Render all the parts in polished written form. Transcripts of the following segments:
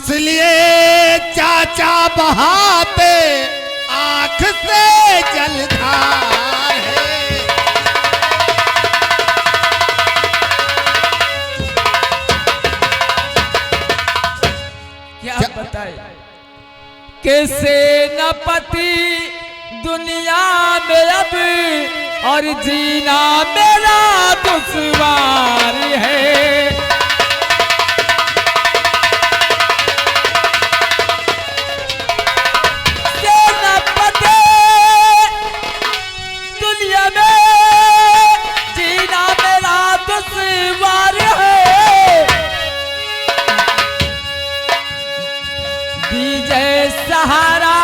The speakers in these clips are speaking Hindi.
इसलिए चाचा बहाते आंख से जलधार है। क्या बताए कि सेनापति दुनिया में अब और जीना मेरा दुश्वार है। सेनापति दुनिया में जीना मेरा दुश्वार है। दीजिए सहारा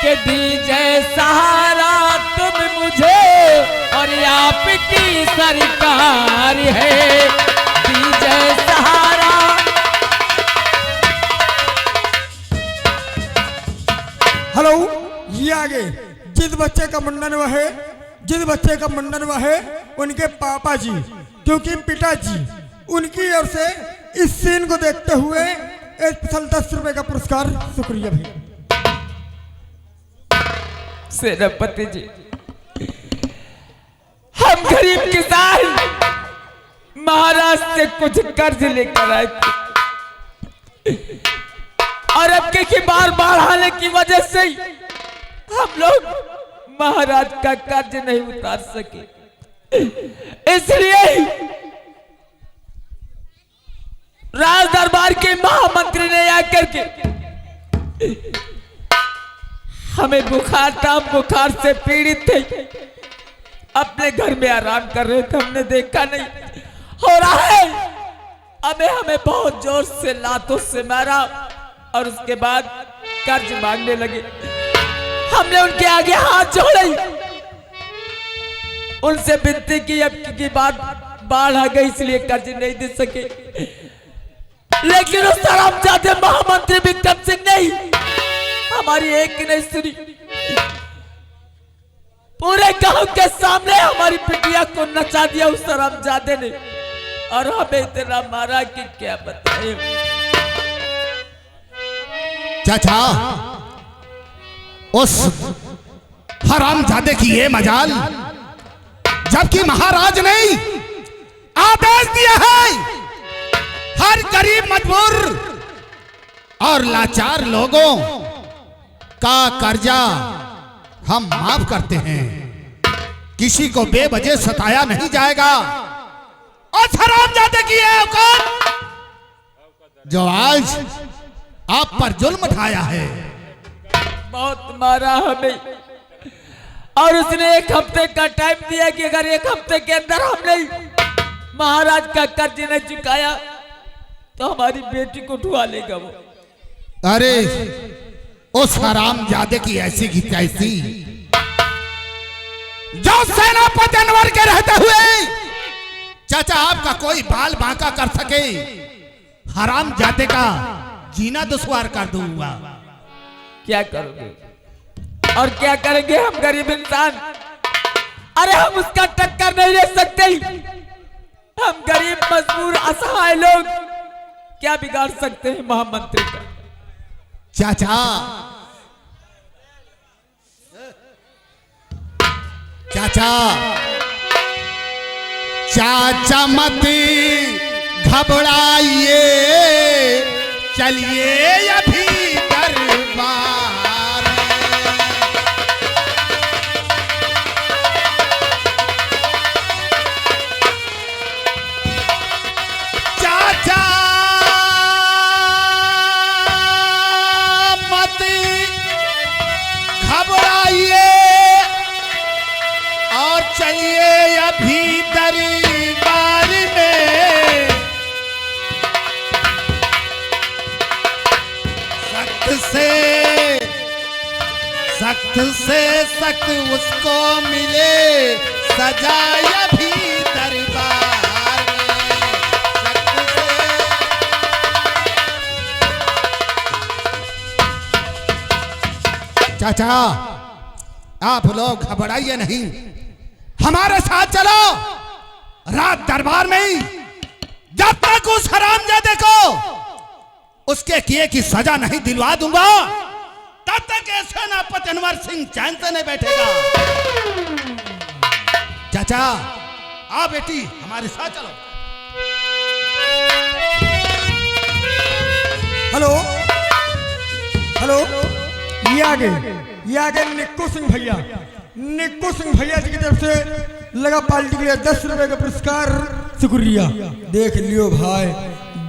के दीजिए सहारा तुम मुझे और आपकी सरकार है। दीजिए सहारा। हेलो, ये आगे जिस बच्चे का मुंडन हुआ है, जिस बच्चे का मुंडन हुआ है उनके पापा जी, क्योंकि पिताजी उनकी ओर से इस सीन को देखते हुए स्पेशल 10 रुपए का पुरस्कार। शुक्रिया भाई। सेनापति जी, हम गरीब किसान महाराष्ट्र से कुछ कर्ज लेकर आए थे और अब के बार आने की वजह से हम लोग महाराज का कर्ज नहीं उतार सके। इसलिए राज दरबार के महामंत्री ने आकर के हमें बुखार से पीड़ित थे, अपने घर में आराम कर रहे थे, हमने देखा नहीं हो रहा है। हमें बहुत जोर से लातों से मारा और उसके बाद कर्ज मांगने लगे। हमने उनके आगे हाथ जोड़े, उनसे विनती की, अब की बात बाढ़ आ गई इसलिए कर्ज नहीं दे सके। लेकिन उस हरामजादे महामंत्री विक्रम सिंह नहीं हमारी एक नहीं सुनी। पूरे गांव के सामने हमारी पिटिया को नचा दिया उस हरामजादे ने और हमें इतना मारा कि क्या बताएं। चाचा, उस हरामजादे की ये मजाल, जबकि महाराज ने आदेश दिया है हर गरीब मजबूर और लाचार लोगों का कर्जा हम माफ करते हैं, किसी को बेवजह सताया नहीं जाएगा। और हरामजादे की है औकात जो आज आप पर जुल्म ढाया है। बहुत मारा हमें और उसने 1 हफ्ते का टाइम दिया कि अगर 1 हफ्ते के अंदर हमने महाराज का कर्ज नहीं चुकाया तो हमारी बेटी को उठवा लेगा वो। अरे उस हरामजादे की ऐसी की तैसी जो सेनापति अनवर के रहते हुए चाचा आपका कोई बाल बांका कर सके, हरामजादे का जीना दुश्वार कर दूंगा। क्या करोगे और क्या करेंगे हम गरीब इंसान? अरे हम उसका टक्कर नहीं ले सकते। हम गरीब मजबूर असहाय लोग क्या बिगाड़ सकते हैं महामंत्री का? चाचा, चाचा, चाचा मत घबराइए, चलिए अभी दरबार। चाचा मत घबराइए और चलिए अभी दरबार में। सख्त से सख्त उसको मिले सजा अभी दरबार में। चाचा, आप लोग घबराइए नहीं, हमारे साथ चलो। रात दरबार में ही जब तक उस हरामजादे को उसके किए की सजा नहीं दिलवा दूंगा तब तक ये सेनापति अनवर सिंह चैन से नहीं बैठेगा। चाचा आ बेटी हमारे साथ चलो। हेलो हेलो, ये आगे निक्कू सिंह भैया, निक्कू सिंह भैया जी की तरफ से लगा पार्टी के लिए 10 रुपए का पुरस्कार। शुक्रिया। देख लियो भाई,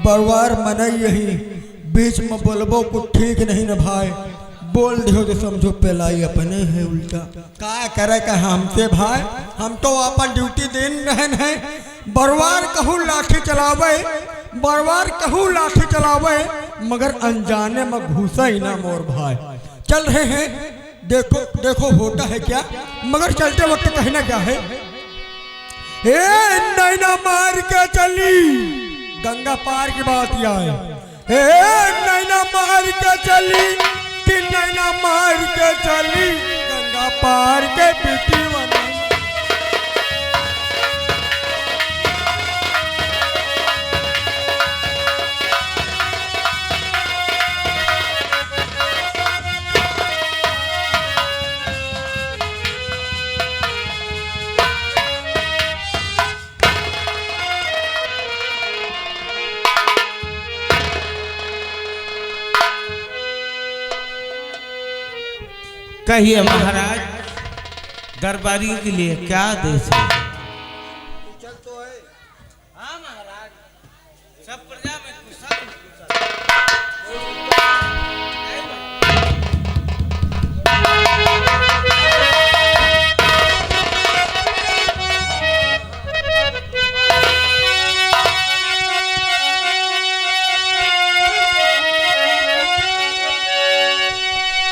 बरवार मनाई यही बीच में बोलबो कुछ ठीक नहीं न भाई, बोल दियो तो समझो पेलाई अपने है उल्टा। का करे का हमसे भाई, हम तो अपन ड्यूटी देन रहन है। बरवार कहूँ लाठी चलावे, बरवार कहूँ लाठी चलावे, मगर अनजाने में घुसा ही ना मोर भाई। चल रहे हैं, देखो देखो होता है क्या, मगर चलते वक्त कहना क्या है। ए नैना मार के चली, गंगा पार की बात यह है। ए नैना मार के चली कि नैना मार के चली, गंगा पार के पीटी वाला। कहिए महाराज, दरबारियों के लिए क्या आदेश है? हाँ महाराज, सब प्रजा में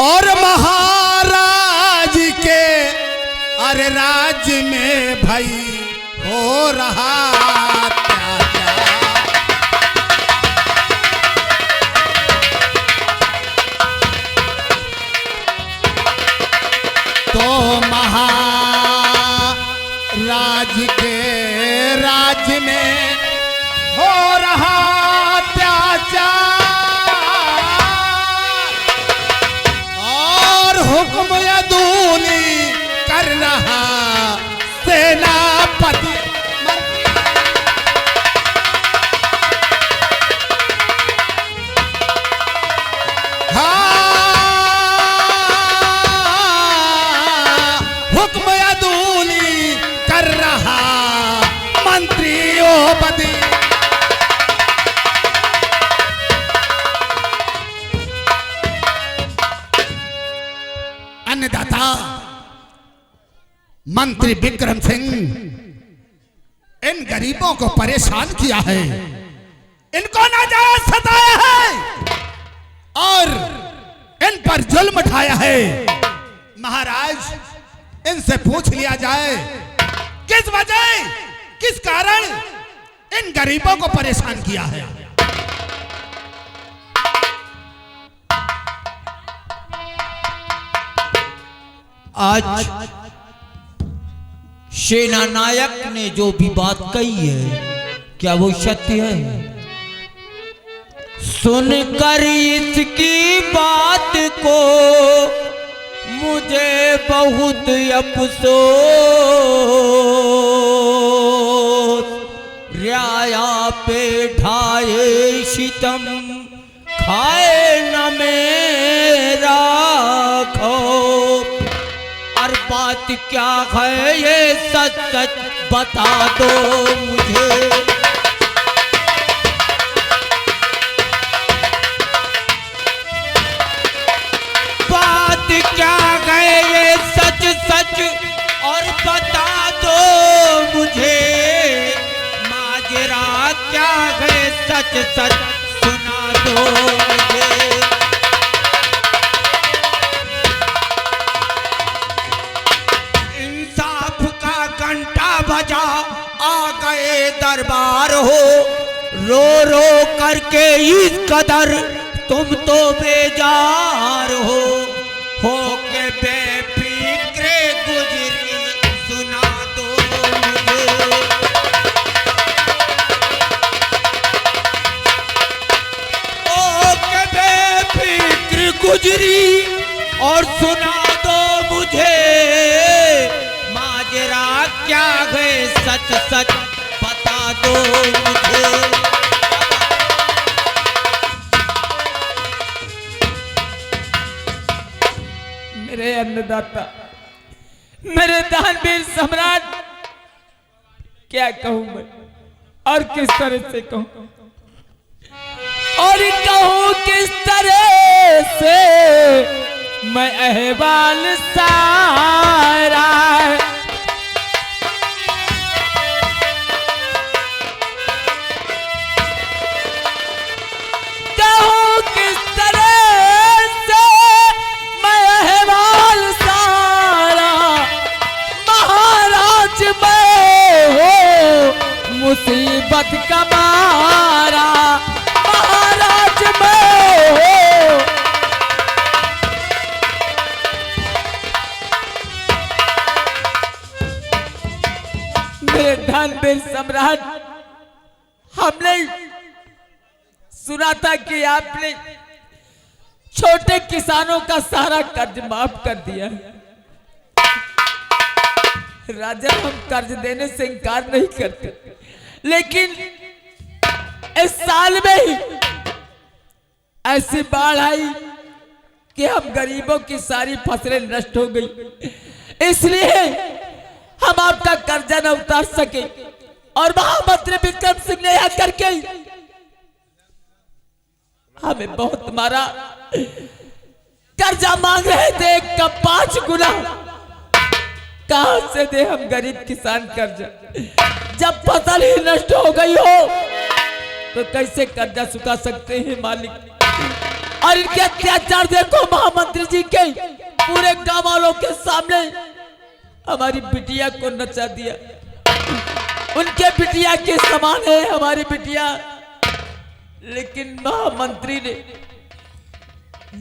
और महाराज के अरे राज्य में भई हो रहा अत्याचार। तो महाराज के राज्य में हो रहा अत्याचार, हुक्म यदूनी कर रहा सेनापति। हुक्म यदूनी कर रहा मंत्रियोपति। अन्नदाता मंत्री विक्रम सिंह इन गरीबों को परेशान किया है, इनको नाजायज सताया है और इन पर जुल्म ढाया है। महाराज इनसे पूछ लिया जाए किस वजह किस कारण इन गरीबों को परेशान किया है। आज सेना नायक ने जो भी बात कही है, क्या वो सत्य है? सुनकर इसकी बात को मुझे बहुत अफसोस, रियाया पे ढाए सितम खाए न मेरा खौफ। और बात क्या है ये सच सच बता दो मुझे। बात क्या है ये सच सच और बता दो मुझे। माजरा क्या है सच सच सुना दो मुझे। बजा आ गए दरबार हो, रो रो करके इस कदर तुम तो बेजार हो के बेफिक्रे गुजरी सुना दो मुझे। ओ सुना दो मुझे माजरा क्या है, सच सच बता दो मुझे। मेरे अन्नदाता, मेरे दानवीर सम्राट, क्या कहूं मैं और किस तरह से कहूं, और कहूं किस तरह से मैं अहवाल सारा। कहूं किस तरह से मैं अहवाल सारा, महाराज मैं हो मुसीबत का मारा, महाराज मैं हो। मेरे दानवीर सम्राट, हमने सुना था कि आपने छोटे किसानों का सारा कर्ज माफ कर दिया। राजा, हम कर्ज देने से इनकार नहीं करते, लेकिन इस साल में ही ऐसी बाढ़ आई कि हम गरीबों की सारी फसलें नष्ट हो गई, इसलिए हम आपका कर्जा न उतार सके। और महामंत्री विक्रम सिंह ने यह करके हमें बहुत मारा। कर्जा मांग रहे थे 1 का 5 गुना, कहां से दे हम गरीब किसान कर्जा? जब फसल ही नष्ट हो गई हो तो कैसे कर्जा चुका सकते हैं मालिक? और इनके अत्याचार देखो महामंत्री जी के, पूरे गांव वालों के सामने हमारी बिटिया को नचा दिया। उनके बिटिया के समान है हमारी बिटिया, लेकिन महामंत्री ने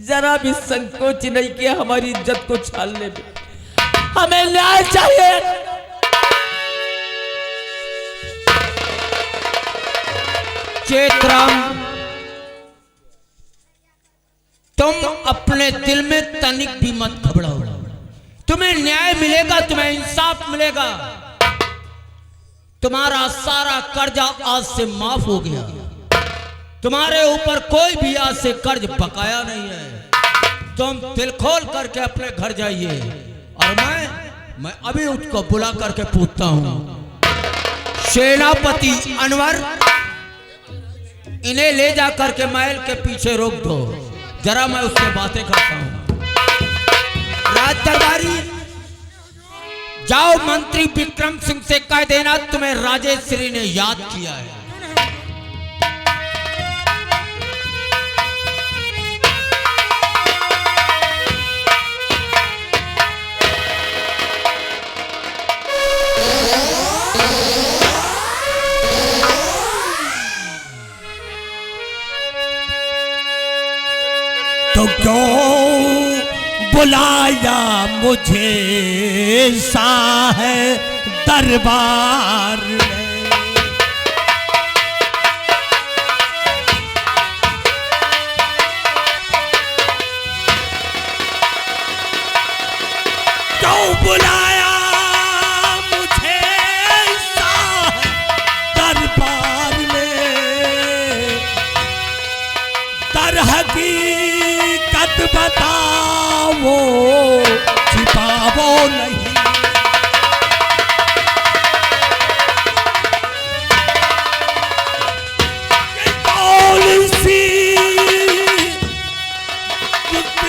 जरा भी संकोच नहीं किया हमारी इज्जत को छालने में। हमें न्याय चाहिए। चेतराम, तुम अपने दिल में तनिक भी मत घबराओ। तुम्हें न्याय मिलेगा, तुम्हें इंसाफ मिलेगा। तुम्हारा सारा कर्जा आज से माफ हो गया। तुम्हारे ऊपर कोई भी आज से कर्ज बकाया नहीं है। तुम दिल खोल करके अपने घर जाइए, और मैं अभी उसको बुला करके पूछता हूं। सेनापति अनवर, इन्हें ले जा करके महल के पीछे रोक दो, जरा मैं उससे बातें करता हूं। राज दरबारी, जाओ मंत्री विक्रम सिंह से कह देना तुम्हें राजेश्वरी ने याद किया है। तो क्यों बुलाया मुझे शाह दरबार में? क्यों बुलाया मुझे शाह दरबार में? दर हकीकत बताओ, छिपाओ नहीं। कौन सी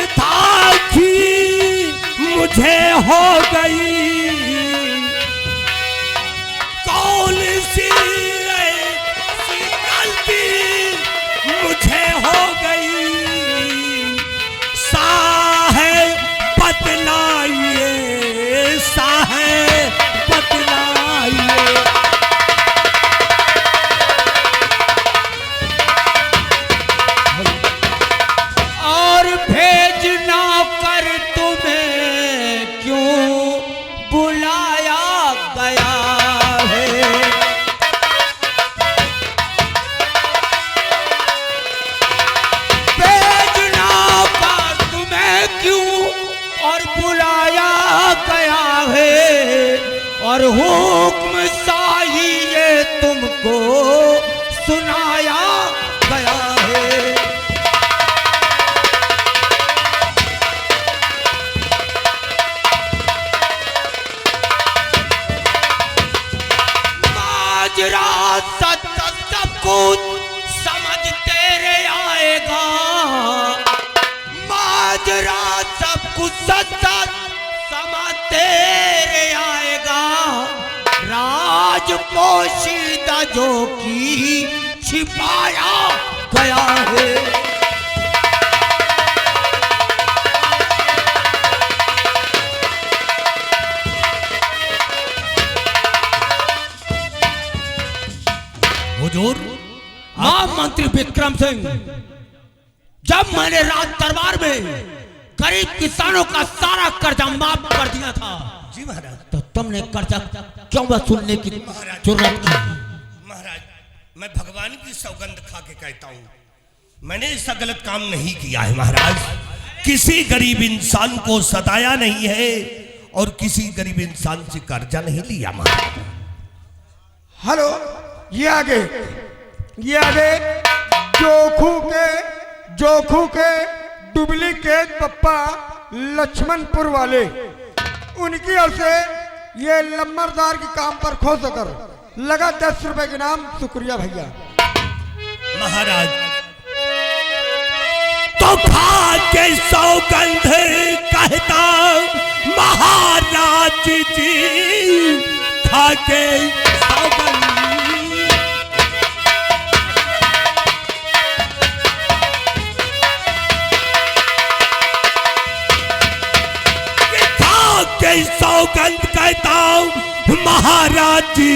था कि मुझे हो गई? कौन सी गलती मुझे हो गई? बतलाइए, साहेब बतलाइए। और भेजना कर तुम्हें क्यों और हुक्म शाही ये तुमको सुनाया गया है। माजरा सच सब कुछ समझ तेरे आएगा, माजरा सब कुछ सच समझ तेरे आएगा। राज पोशीदा जो की छिपाया गया है। हुजूर, महामंत्री विक्रम सिंह, जब मैंने राज दरबार में गरीब किसानों का सारा कर्जा माफ कर दिया था, जी महाराज, तो तुमने कर्जा क्यों वसूलने की जरूरत की? महाराज, मैं भगवान की सौगंध खा के कहता हूँ, मैंने ऐसा गलत काम नहीं किया है महाराज। किसी गरीब इंसान को सताया नहीं है और किसी गरीब इंसान से कर्जा नहीं लिया महाराज। हेलो, ये आगे जोखू के डुप्लीकेट पप्पा लक्ष्मणपुर वाले, उनकी ओर से ये लम्बरदार के काम पर खोज कर लगा 10 रुपए के नाम। शुक्रिया भैया। महाराज, तो खा के सौगंध कहता महाराज जी, खा के सौगंध, खा के सौगंध कहता हूं महाराज जी,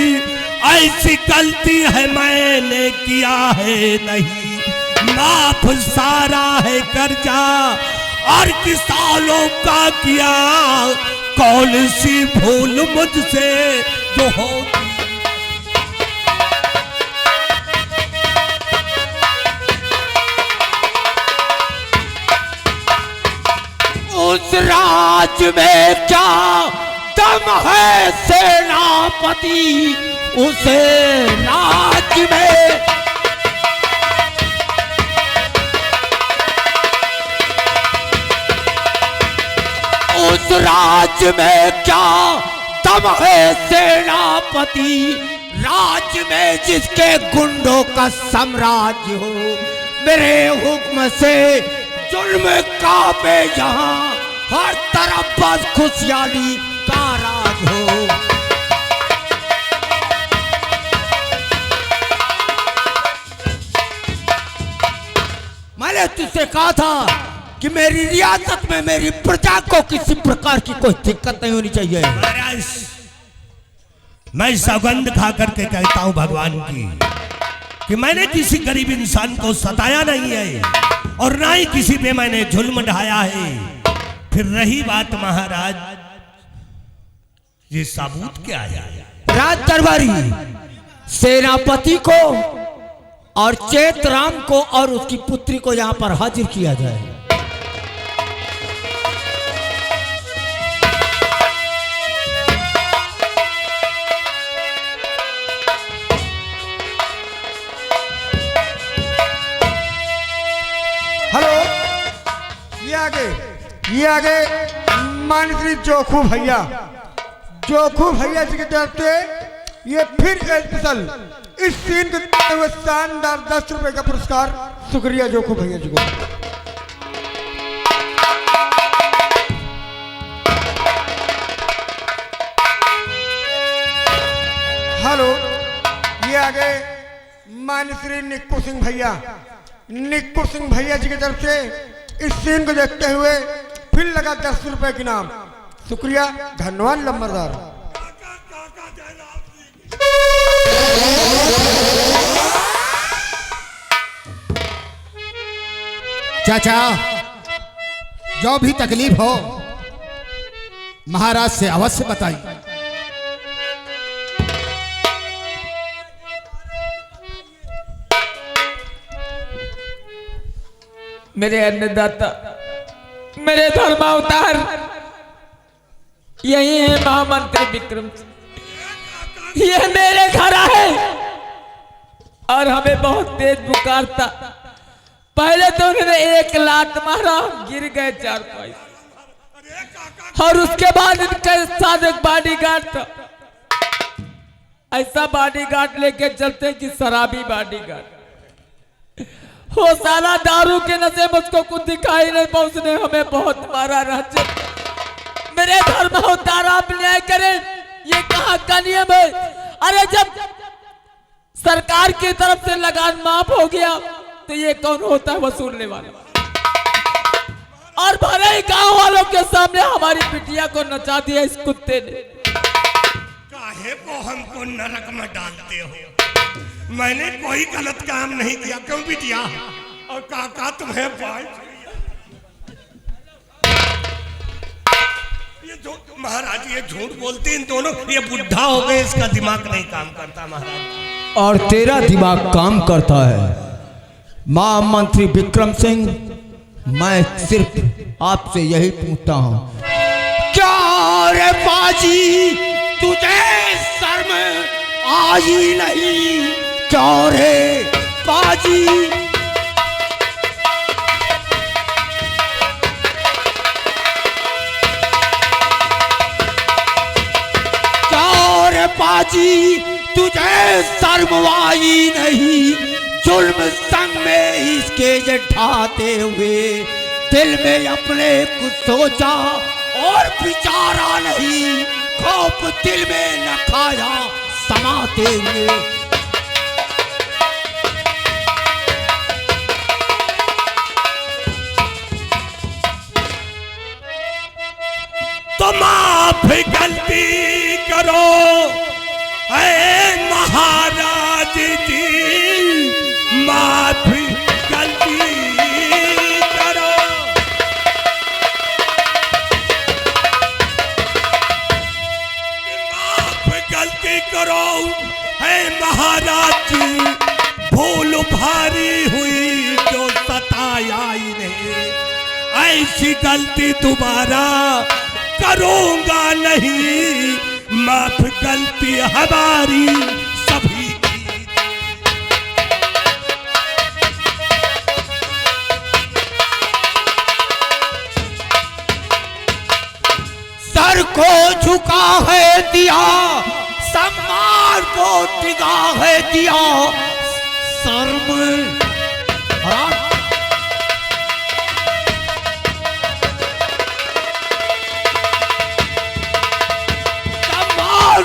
ऐसी गलती है मैंने किया है नहीं, माफ सारा है कर्जा और किसानों का किया, कौन सी भूल मुझसे जो होगी। उस राज में क्या दम है सेनापति, उसे राज में उस राज में क्या दम है सेनापति, राज में जिसके गुंडों का साम्राज्य हो, मेरे हुक्म से जुल्म काबे जहां, हर तरफ बस खुशहाली का राज हो। मैंने तुझसे कहा था कि मेरी रियासत में मेरी प्रजा को किसी प्रकार की कोई दिक्कत नहीं होनी चाहिए। महाराज, मैं सौगंध खा करके कहता हूं भगवान की कि मैंने किसी गरीब इंसान को सताया नहीं है और ना ही किसी पे मैंने जुल्म ढाया है। फिर रही बात महाराज, ये सबूत क्या है? राज दरबारी सेनापति को और चेतराम को और उसकी पुत्री को यहां पर हाजिर किया जाए। हेलो, ये आगे मानश्री जोखू भैया जी की तरफ से ये फिर स्पेशल इस सीन के शानदार 10 रुपए का पुरस्कार। शुक्रिया जोखू भैया जी को। हेलो, ये आगे मानश्री निक्कू सिंह भैया जी की तरफ से इस सीन को देखते हुए फिर लगा 10 रुपए के नाम। शुक्रिया, धन्यवाद लंबरदार। चाचा, जो भी तकलीफ हो महाराज से अवश्य बताइए। मेरे अन्नदाता, मेरे धर्मावतार, यही है महामंत्री विक्रम सिंह। ये मेरे घर आए और हमें बहुत तेज बुखार था। पहले तो उन्होंने एक लात मारा, गिर गए चारपाई, और उसके बाद इनके साथ एक बॉडीगार्ड था। ऐसा बॉडीगार्ड लेके चलते कि शराबी बॉडीगार्ड, वो सारा दारू के नशे में उसको कुछ दिखाई नहीं, उसने हमें बहुत मारा। राजे मेरे घर में उतारा, आप न्याय करें, ये कहाँ का नियम है? अरे जब सरकार की तरफ से लगान माफ हो गया तो ये कौन होता है वसूलने वाला? और भले ही गांव वालों के सामने हमारी बिटिया को नचा दिया इस कुत्ते ने। काहे को हमको नरक में डालते हो? मैंने कोई गलत काम नहीं किया। क्यों बिटिया और काका तुम्हें महाराज ये झूठ बोलते हैं इन दोनों। ये बुढ़ा हो गए, इसका दिमाग नहीं काम करता महाराज। और तेरा दिमाग काम करता है। महामंत्री विक्रम सिंह, मैं सिर्फ आपसे यही पूछता हूं, क्या रे बाजी तुझे शर्म आई नहीं? क्या रे बाजी? बाजी तुझे शर्म आई नहीं? जुल्म संग में इसके जठाते हुए दिल में अपने कुछ सोचा और विचारा नहीं, खौफ दिल में न खाया समाते हुए। तो माफ गलती करो ऐ महाराज जी, माफ गलती करो। माफ गलती करो ऐ महाराज जी, भूल भारी हुई जो सताया ही नहीं, ऐसी गलती दोबारा करूंगा नहीं। माफ गलती हमारी सभी की। सर को झुका है दिया, सम्मान को टिका है दिया, शर्म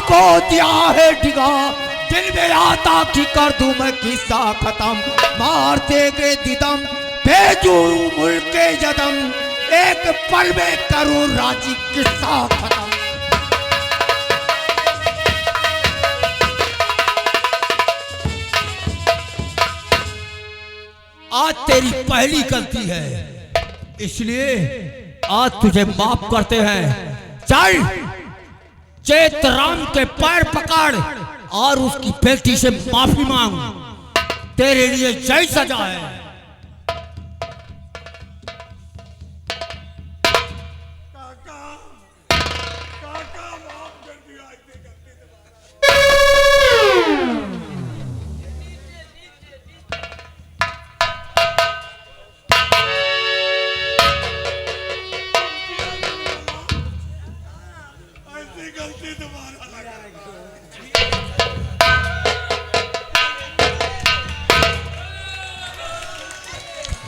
को दिया है डिगा। दिल में आता कि कर दूं मैं किस्सा खत्म, मारते के दिदम भेजू मुल्क के जदम, एक पल में करूं राजी किस्सा खत्म। आज तेरी पहली गलती है, इसलिए आज तुझे माफ करते हैं। चल चेतराम के पैर पकड़ और उसकी बेटी से माफी मांग, तेरे लिए जय सजा है।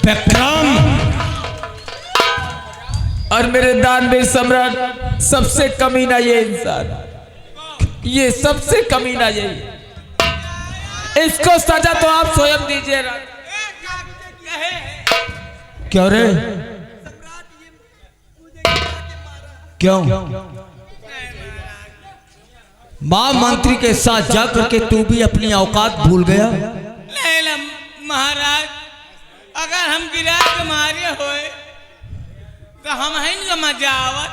विक्रम और मेरे दानवीर सम्राट, सबसे कमीना ये इंसान, ये सबसे कमीना यही। इसको सजा तो आप स्वयं दीजिए। क्यों रे? क्यों? महामंत्री के साथ जाकर के तू भी अपनी औकात भूल गया? नहीं महाराज, अगर हम गिरा के मारे होए तो हम हैं का मजा आवत,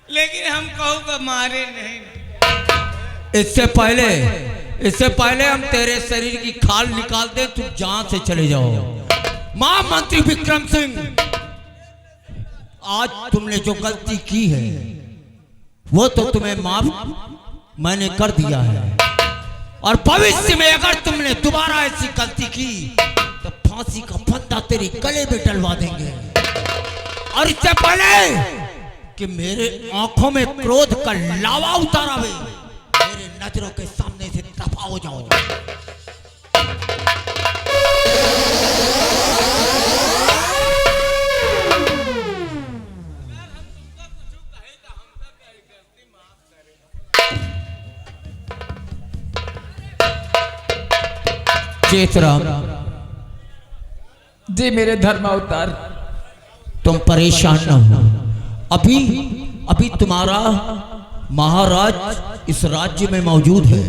लेकिन हम कहू का मारे नहीं। इससे पहले हम तेरे शरीर की खाल निकाल दे, तुम जहां से चले जाओ। महामंत्री विक्रम सिंह, आज तुमने जो गलती की है वो तो तुम्हें माफ मैंने कर दिया है, और भविष्य में अगर तुमने दोबारा ऐसी गलती की तो फांसी का फंदा तेरे गले में डलवा देंगे। और इससे पहले कि मेरे आंखों में क्रोध का लावा उतारा वे, मेरे नजरों के सामने से दफा हो जाओ। चेतराम, जी मेरे धर्मावतार, तुम परेशान न हो। अभी तुम्हारा महाराज इस राज्य में मौजूद है।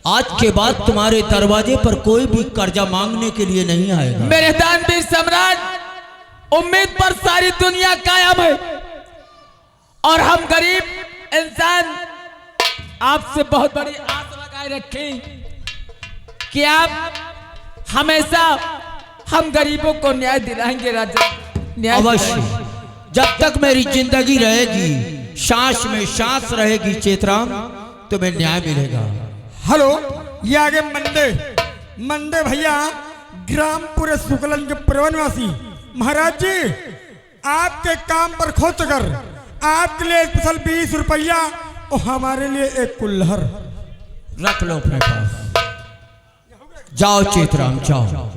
आज के बाद तुम्हारे दरवाजे पर कोई भी कर्जा मांगने के लिए नहीं आएगा। मेरे दानवीर सम्राट, उम्मीद पर सारी दुनिया कायम है और हम गरीब इंसान आपसे बहुत बड़ी आस लगाए रखें कि आप हमेशा हम गरीबों को न्याय दिलाएंगे। राजा, न्याय अवश्य, जब तक मेरी जिंदगी रहेगी, सांस में सांस रहेगी चेतराम, तुम्हें न्याय मिलेगा। हेलो, ये आगे मंदे भैया, ग्रामपुर सुकलन के प्रवनवासी महाराज जी, आपके काम पर खोज कर आपके लिए स्पेशल 20 रुपया और हमारे लिए एक कुल्हड़ रख लो अपने पास। जाओ चेतराम, जाओ।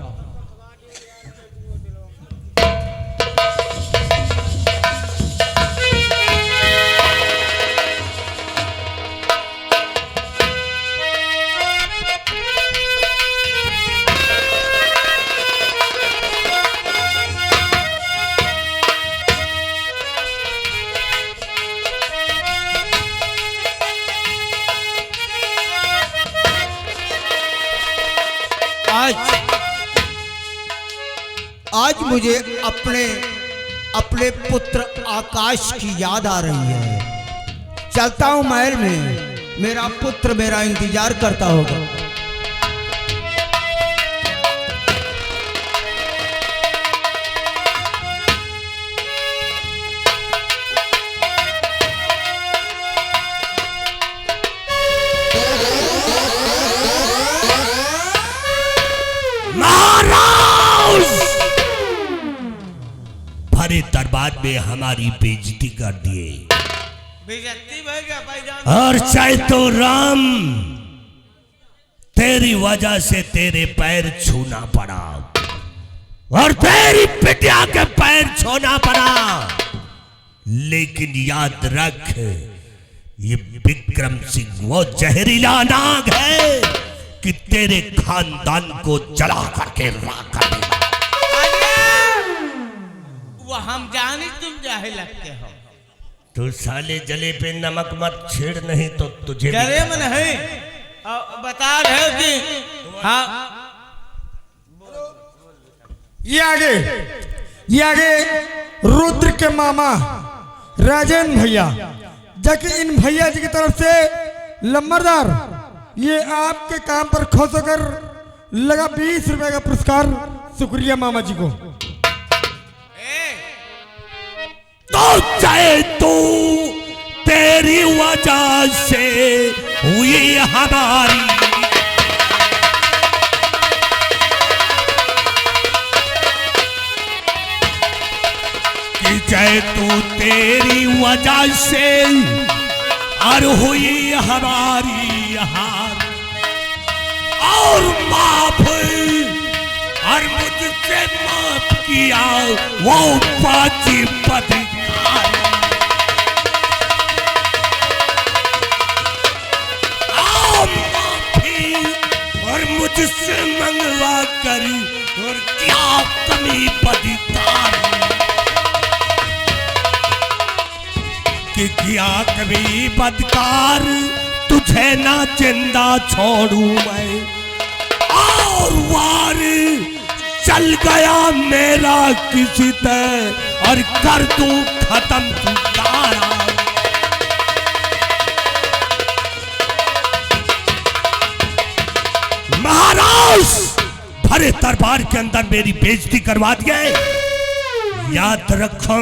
आज मुझे अपने पुत्र आकाश की याद आ रही है। चलता हूं महल में, मेरा पुत्र मेरा इंतजार करता होगा। दरबार में हमारी बेइज्जती कर दिए, बेइज्जती भाई और चाहे तो राम, तेरी वजह से तेरे पैर छूना पड़ा और तेरी बिटिया के पैर छूना पड़ा। लेकिन याद रख, ये विक्रम सिंह वो जहरीला नाग है कि तेरे खानदान को जला करके राख कर देगा। वो हम जाने, तुम जाहे लगते हो। तू साले जले पे नमक मत छेड़, नहीं तो तुझे जले में नहीं बता रहे हो कि हाँ। ये आगे रुद्र के मामा राजेंद्र भैया, जबकि इन भैया जी की तरफ से लंबरदार, ये आपके काम पर खोज कर लगा 20 रुपए का पुरस्कार। शुक्रिया मामा जी को। तो चाहे तू तेरी वजह से हुई हमारी, कि चाहे तू तेरी वजह से और हुई हमारी हार, और माफ और मुझसे माफ किया वो पाची पति और मुझसे मंगवा कर, और क्या कमी बदकार कि क्या कभी बदकार, तुझे ना जिंदा छोड़ू मैं, और वार चल गया मेरा किसी तरह और कर दूं खत्म पुकारा। महाराज, भरे दरबार के अंदर मेरी बेइज्जती करवा दिया। याद रखो